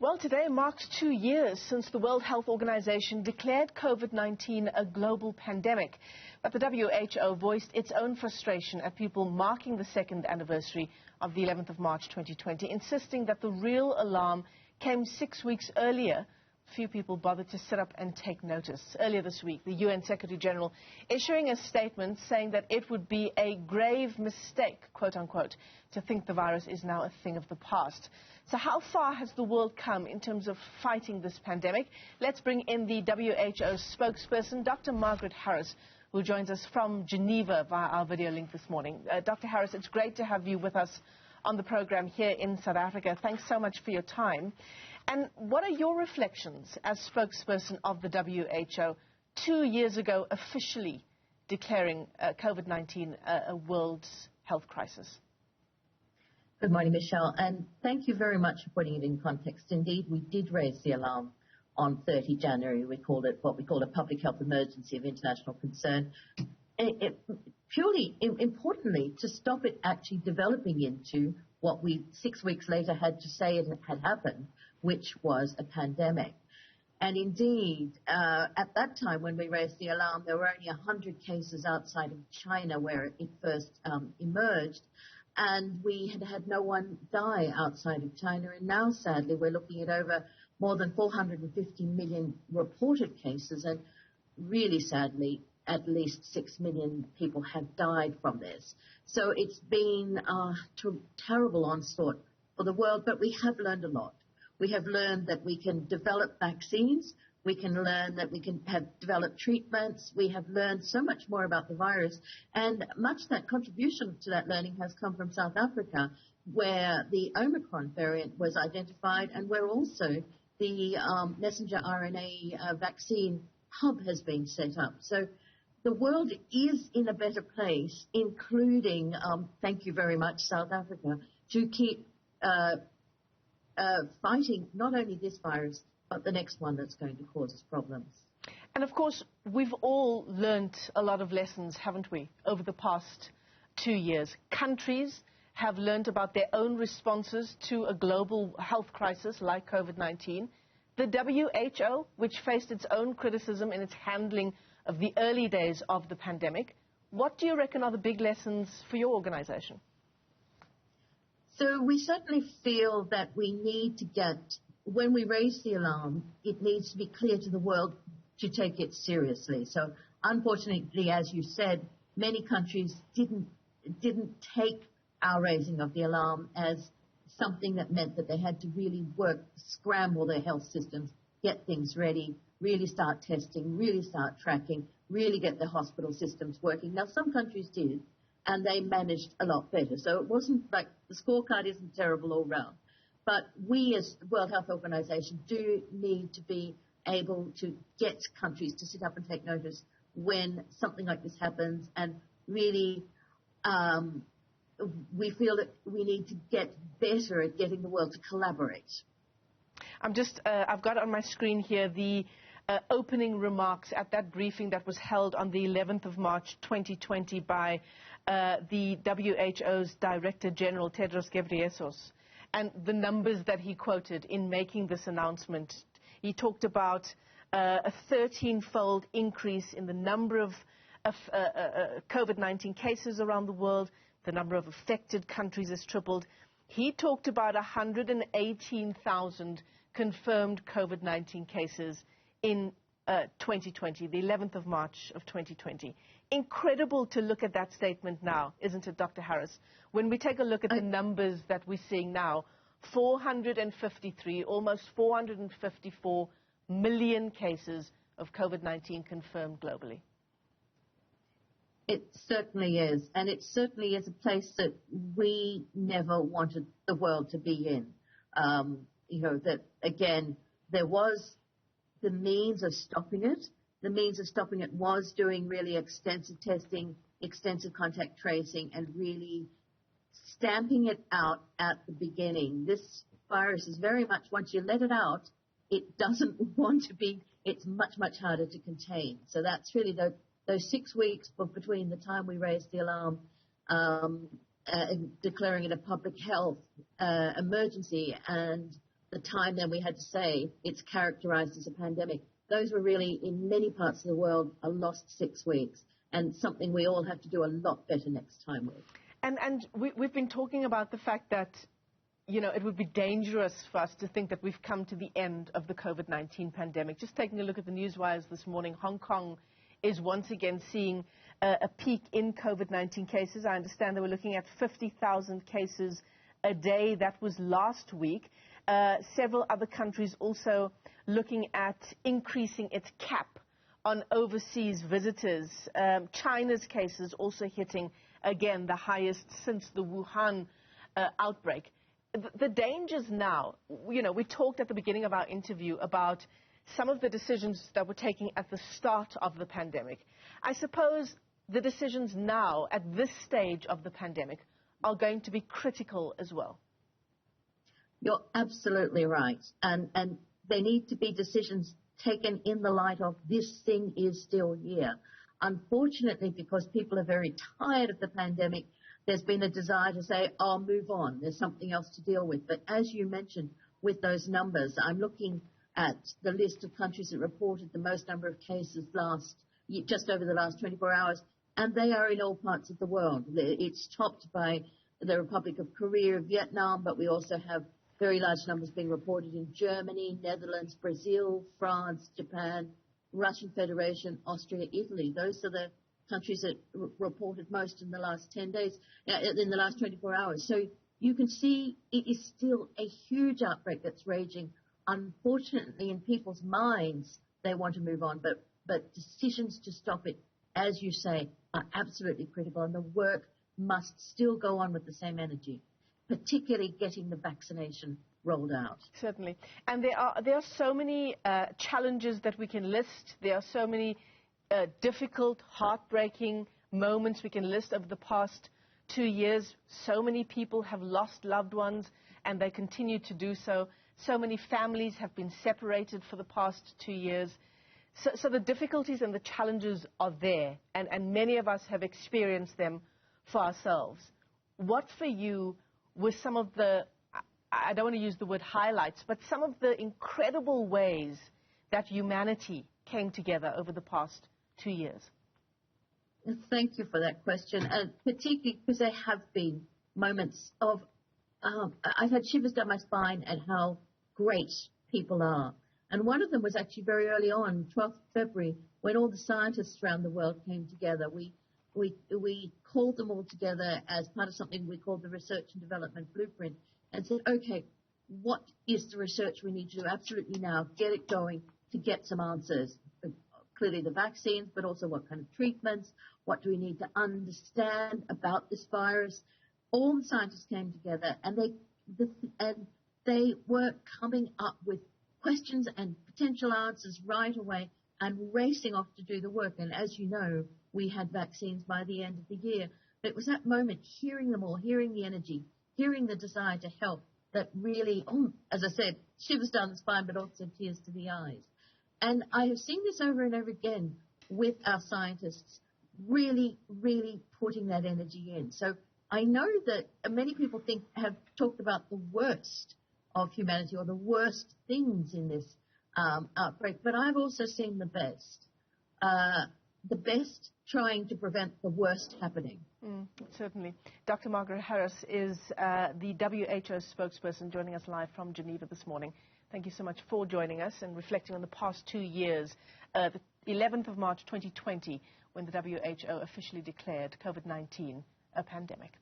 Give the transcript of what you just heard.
Well, today marks 2 years since the World Health Organization declared COVID-19 a global pandemic. But the WHO voiced its own frustration at people marking the second anniversary of the 11th of March 2020, insisting that the real alarm came 6 weeks earlier. Few people bothered to sit up and take notice. Earlier this week, the UN Secretary General issuing a statement saying that it would be a grave mistake, quote unquote, to think the virus is now a thing of the past. So how far has the world come in terms of fighting this pandemic? Let's bring in the WHO spokesperson, Dr Margaret Harris, who joins us from Geneva via our video link this morning. Dr Harris, it's great to have you with us on the program here in South Africa. Thanks so much for your time. And what are your reflections as spokesperson of the WHO 2 years ago officially declaring COVID-19 a world health crisis? Good morning, Michelle, and thank you very much for putting it in context. Indeed, we did raise the alarm on 30 January. We called it what we call a public health emergency of international concern. Purely, importantly, to stop it actually developing into what we 6 weeks later had to say it had happened, which was a pandemic. And indeed, at that time when we raised the alarm, there were only 100 cases outside of China where it first emerged. And we had had no one die outside of China. And now, sadly, we're looking at over more than 450 million reported cases. And really sadly, at least 6 million people have died from this. So it's been a terrible onslaught for the world, but we have learned a lot. We have learned that we can develop vaccines. We can learn that we can develop treatments. We have learned so much more about the virus. And much of that contribution to that learning has come from South Africa, where the Omicron variant was identified and where also the messenger RNA vaccine hub has been set up. So the world is in a better place, including, thank you very much, South Africa, to keep fighting not only this virus, but the next one that's going to cause us problems. And of course, we've all learnt a lot of lessons, haven't we, over the past 2 years. Countries have learnt about their own responses to a global health crisis like COVID-19. The WHO, which faced its own criticism in its handling of the early days of the pandemic. What do you reckon are the big lessons for your organization? So we certainly feel that we need to when we raise the alarm, it needs to be clear to the world to take it seriously. So unfortunately, as you said, many countries didn't take our raising of the alarm as something that meant that they had to really scramble their health systems, get things ready, really start testing, really start tracking, really get the hospital systems working. Now, some countries did, and they managed a lot better. So it wasn't like the scorecard isn't terrible all round. But we as the World Health Organization do need to be able to get countries to sit up and take notice when something like this happens. And really, we feel that we need to get better at getting the world to collaborate. I've got on my screen here the opening remarks at that briefing that was held on the 11th of March 2020 by the WHO's Director General, Tedros Ghebreyesus. And the numbers that he quoted in making this announcement, he talked about a 13-fold increase in the number of COVID-19 cases around the world. The number of affected countries has tripled. He talked about 118,000 confirmed COVID-19 cases in 2020, the 11th of March of 2020. Incredible to look at that statement now, isn't it, Dr. Harris? When we take a look at the numbers that we're seeing now, 453, almost 454 million cases of COVID-19 confirmed globally. It certainly is, and it certainly is a place that we never wanted the world to be in. That, again, there was the means of stopping it. The means of stopping it was doing really extensive testing, extensive contact tracing, and really stamping it out at the beginning. This virus is very much, once you let it out, it doesn't want to be, it's much, much harder to contain. So that's really those 6 weeks between the time we raised the alarm declaring it a public health emergency and the time then we had to say it's characterized as a pandemic. Those were really, in many parts of the world, a lost 6 weeks, and something we all have to do a lot better next time with. And we've been talking about the fact that, you know, it would be dangerous for us to think that we've come to the end of the COVID-19 pandemic. Just taking a look at the news wires this morning, Hong Kong is once again seeing a peak in COVID-19 cases. I understand they were looking at 50,000 cases a day. That was last week. Several other countries also looking at increasing its cap on overseas visitors. China's cases also hitting, again, the highest since the Wuhan outbreak. The dangers now, you know, we talked at the beginning of our interview about some of the decisions that were taken at the start of the pandemic. I suppose the decisions now, at this stage of the pandemic, are going to be critical as well. You're absolutely right. And there need to be decisions taken in the light of this thing is still here. Unfortunately, because people are very tired of the pandemic, there's been a desire to say, oh, move on. There's something else to deal with. But as you mentioned, with those numbers, I'm looking at the list of countries that reported the most number of cases just over the last 24 hours, and they are in all parts of the world. It's topped by the Republic of Korea, Vietnam, but we also have very large numbers being reported in Germany, Netherlands, Brazil, France, Japan, Russian Federation, Austria, Italy. Those are the countries that reported most in the last 10 days, in the last 24 hours. So you can see it is still a huge outbreak that's raging. Unfortunately, in people's minds, they want to move on, but decisions to stop it, as you say, are absolutely critical, and the work must still go on with the same energy, particularly getting the vaccination rolled out. Certainly. And there are so many challenges that we can list. There are so many difficult, heartbreaking moments we can list over the past 2 years. So many people have lost loved ones, and they continue to do so. So many families have been separated for the past 2 years. So the difficulties and the challenges are there, and many of us have experienced them for ourselves. What for you were some of the, I don't want to use the word highlights, but some of the incredible ways that humanity came together over the past 2 years? Thank you for that question, and particularly because there have been moments of, I've had shivers down my spine at how great people are. And one of them was actually very early on, 12th February, when all the scientists around the world came together. We called them all together as part of something we called the Research and Development Blueprint, and said, okay, what is the research we need to do absolutely now? Get it going to get some answers. Clearly the vaccines, but also what kind of treatments, what do we need to understand about this virus? All the scientists came together, and they were coming up with questions and potential answers right away and racing off to do the work. And as you know, we had vaccines by the end of the year. But it was that moment, hearing them all, hearing the energy, hearing the desire to help, that really, as I said, shivers down the spine, but also tears to the eyes. And I have seen this over and over again with our scientists really, really putting that energy in. So I know that many people have talked about the worst of humanity or the worst things in this outbreak, but I've also seen the best. The best trying to prevent the worst happening. Certainly. Dr. Margaret Harris is the WHO spokesperson, joining us live from Geneva this morning. Thank you so much for joining us and reflecting on the past 2 years, the 11th of March 2020, when the WHO officially declared COVID-19 a pandemic.